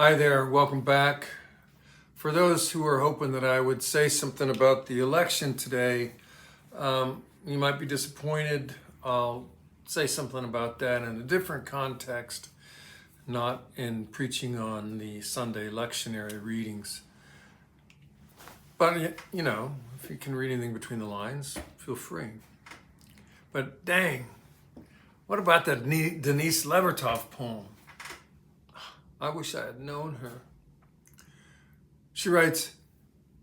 Hi there, welcome back. For those who are hoping that I would say something about the election today, you might be disappointed. I'll say something about that in a different context, not in preaching on the Sunday lectionary readings. But, you know, if you can read anything between the lines, feel free. But dang, what about that Denise Levertov poem? I wish I had known her. She writes,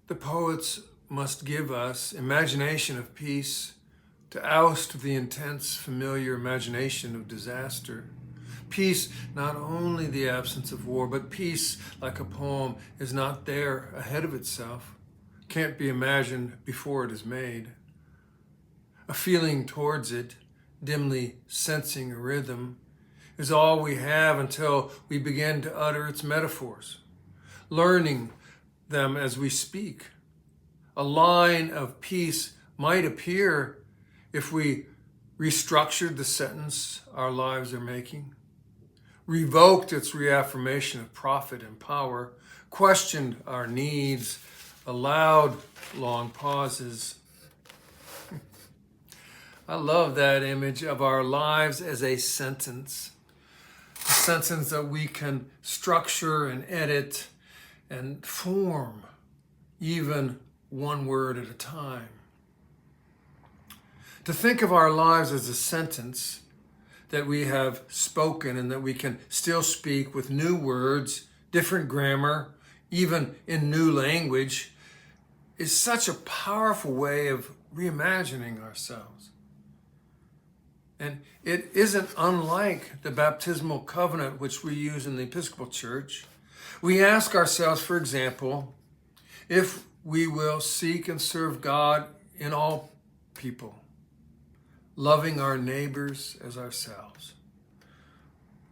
"The poets must give us imagination of peace to oust the intense, familiar imagination of disaster. Peace, not only the absence of war, but peace, like a poem, is not there ahead of itself, can't be imagined before it is made. A feeling towards it, dimly sensing a rhythm, is all we have until we begin to utter its metaphors, learning them as we speak. A line of peace might appear if we restructured the sentence our lives are making, revoked its reaffirmation of profit and power, questioned our needs, allowed long pauses." I love that image of our lives as a sentence that we can structure and edit and form, even one word at a time. To think of our lives as a sentence that we have spoken and that we can still speak with new words, different grammar, even in new language, is such a powerful way of reimagining ourselves. And it isn't unlike the baptismal covenant which we use in the Episcopal Church. We ask ourselves, for example, if we will seek and serve God in all people, loving our neighbors as ourselves.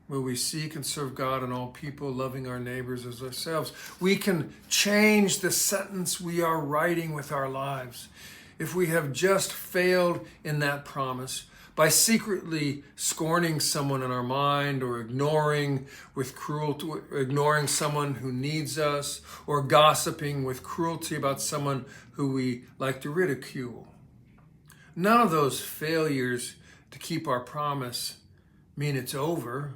Will we seek and serve God in all people, loving our neighbors as ourselves? We can change the sentence we are writing with our lives. If we have just failed in that promise, by secretly scorning someone in our mind, or ignoring with cruelty, ignoring someone who needs us, or gossiping with cruelty about someone who we like to ridicule. None of those failures to keep our promise mean it's over.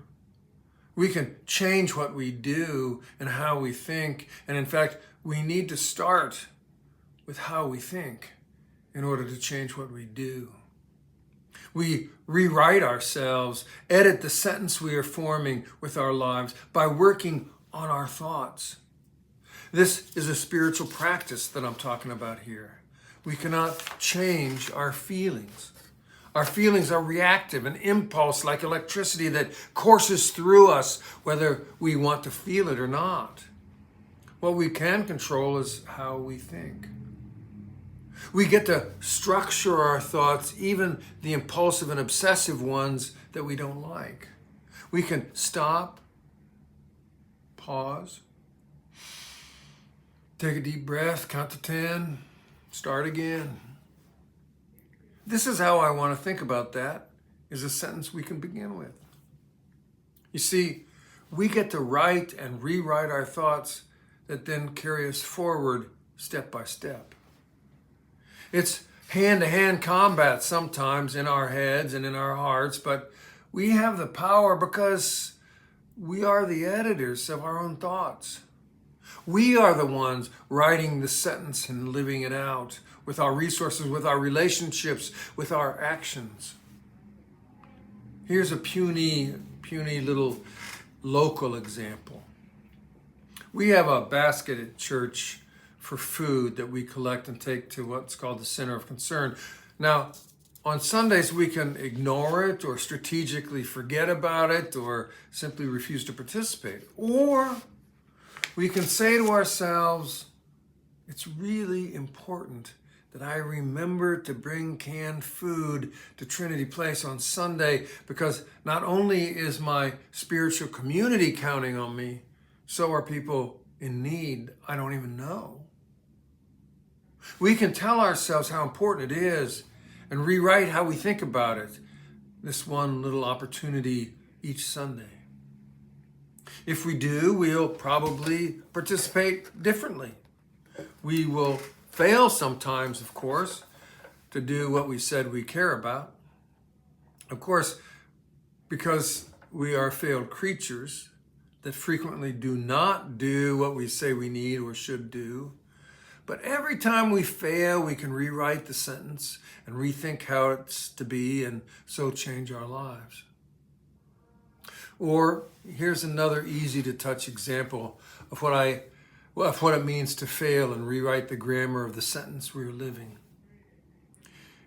We can change what we do and how we think, and in fact, we need to start with how we think in order to change what we do. We rewrite ourselves, edit the sentence we are forming with our lives by working on our thoughts. This is a spiritual practice that I'm talking about here. We cannot change our feelings. Our feelings are reactive, an impulse like electricity that courses through us whether we want to feel it or not. What we can control is how we think. We get to structure our thoughts, even the impulsive and obsessive ones that we don't like. We can stop, pause, take a deep breath, count to 10, start again. This is how I want to think about that, is a sentence we can begin with. You see, we get to write and rewrite our thoughts that then carry us forward step by step. It's hand-to-hand combat sometimes in our heads and in our hearts, but we have the power because we are the editors of our own thoughts. We are the ones writing the sentence and living it out with our resources, with our relationships, with our actions. Here's a puny little local example. We have a basket at church for food that we collect and take to what's called the Center of Concern. Now, on Sundays, we can ignore it or strategically forget about it or simply refuse to participate. Or we can say to ourselves, it's really important that I remember to bring canned food to Trinity Place on Sunday, because not only is my spiritual community counting on me, so are people in need I don't even know. We can tell ourselves how important it is and rewrite how we think about it, this one little opportunity each Sunday. If we do, we'll probably participate differently. We will fail sometimes, of course, to do what we said we care about. Of course, because we are failed creatures that frequently do not do what we say we need or should do. But every time we fail, we can rewrite the sentence and rethink how it's to be, and so change our lives. Or here's another easy to touch example of what it means to fail and rewrite the grammar of the sentence we're living.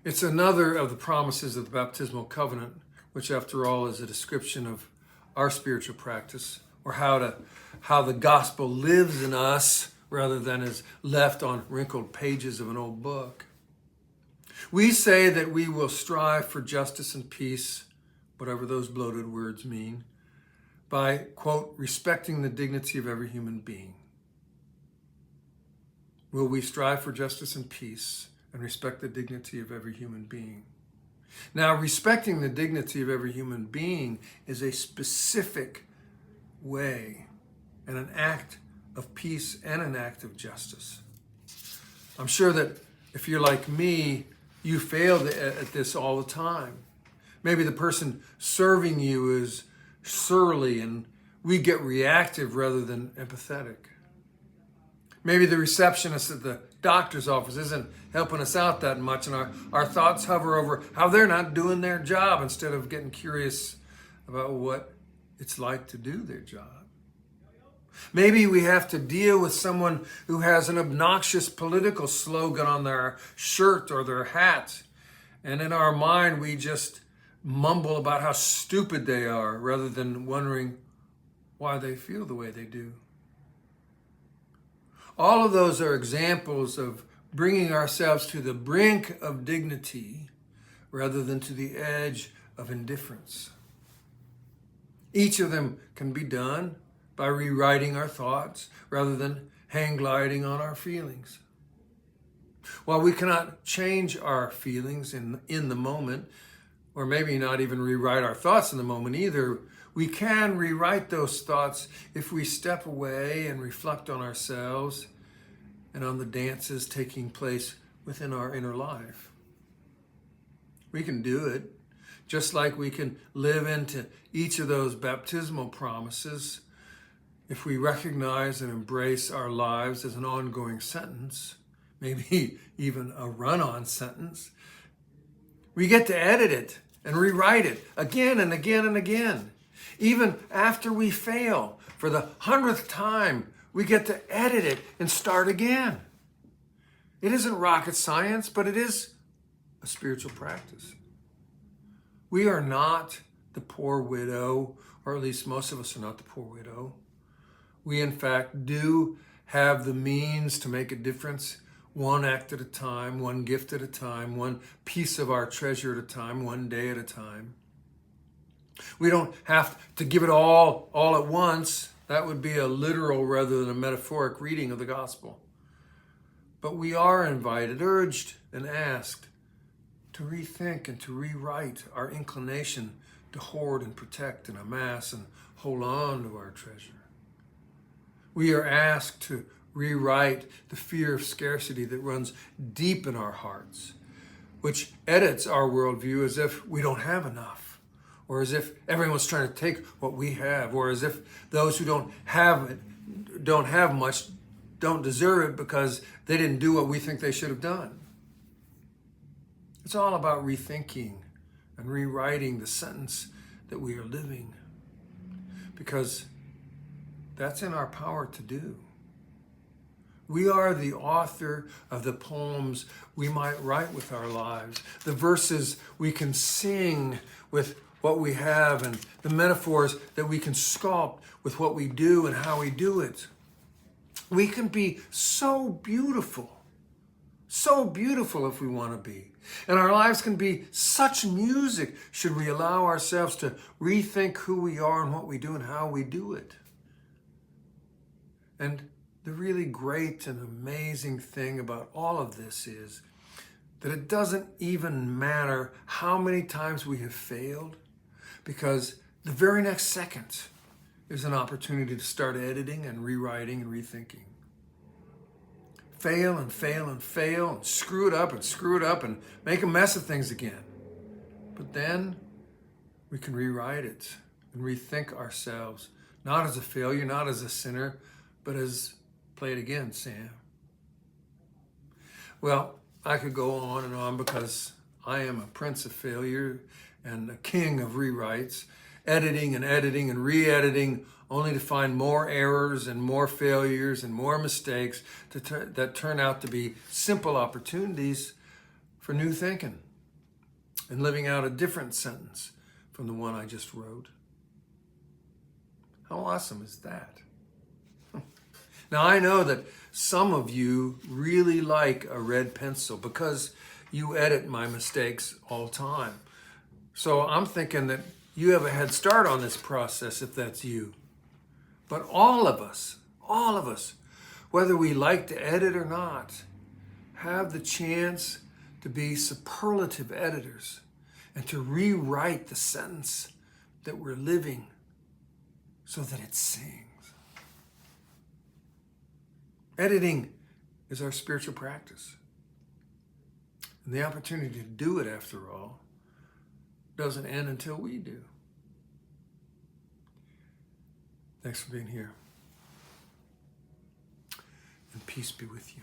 It's another of the promises of the baptismal covenant, which after all is a description of our spiritual practice, or how the gospel lives in us rather than is left on wrinkled pages of an old book. We say that we will strive for justice and peace, whatever those bloated words mean, by, quote, respecting the dignity of every human being. Will we strive for justice and peace and respect the dignity of every human being? Now, respecting the dignity of every human being is a specific way and an act of peace and an act of justice. I'm sure that if you're like me, you fail at this all the time. Maybe the person serving you is surly and we get reactive rather than empathetic. Maybe the receptionist at the doctor's office isn't helping us out that much, and our thoughts hover over how they're not doing their job instead of getting curious about what it's like to do their job. Maybe we have to deal with someone who has an obnoxious political slogan on their shirt or their hat, and in our mind we just mumble about how stupid they are rather than wondering why they feel the way they do. All of those are examples of bringing ourselves to the brink of dignity rather than to the edge of indifference. Each of them can be done by rewriting our thoughts rather than hang gliding on our feelings. While we cannot change our feelings in the moment, or maybe not even rewrite our thoughts in the moment either. We can rewrite those thoughts if we step away and reflect on ourselves and on the dances taking place within our inner life. We can do it, just like we can live into each of those baptismal promises if we recognize and embrace our lives as an ongoing sentence, maybe even a run-on sentence. We get to edit it and rewrite it again and again and again. Even after we fail for the 100th time, we get to edit it and start again. It isn't rocket science, but it is a spiritual practice. We are not the poor widow, or at least most of us are not the poor widow. We, in fact, do have the means to make a difference, one act at a time, one gift at a time, one piece of our treasure at a time, one day at a time. We don't have to give it all at once. That would be a literal rather than a metaphoric reading of the gospel. But we are invited, urged, and asked to rethink and to rewrite our inclination to hoard and protect and amass and hold on to our treasure. We are asked to rewrite the fear of scarcity that runs deep in our hearts, which edits our worldview as if we don't have enough, or as if everyone's trying to take what we have, or as if those who don't have much, don't deserve it because they didn't do what we think they should have done. It's all about rethinking and rewriting the sentence that we are living, because that's in our power to do. We are the author of the poems we might write with our lives, the verses we can sing with what we have, and the metaphors that we can sculpt with what we do and how we do it. We can be so beautiful if we want to be. And our lives can be such music should we allow ourselves to rethink who we are and what we do and how we do it. And the really great and amazing thing about all of this is that it doesn't even matter how many times we have failed, because the very next second is an opportunity to start editing and rewriting and rethinking. Fail and fail and fail and screw it up and make a mess of things again. But then we can rewrite it and rethink ourselves, not as a failure, not as a sinner, but as, play it again, Sam. Well, I could go on and on because I am a prince of failure and a king of rewrites, editing and re-editing only to find more errors and more failures and more mistakes that turn out to be simple opportunities for new thinking and living out a different sentence from the one I just wrote. How awesome is that? Now, I know that some of you really like a red pencil because you edit my mistakes all the time. So I'm thinking that you have a head start on this process if that's you. But all of us, whether we like to edit or not, have the chance to be superlative editors and to rewrite the sentence that we're living so that it sings. Editing is our spiritual practice. And the opportunity to do it, after all, doesn't end until we do. Thanks for being here. And peace be with you.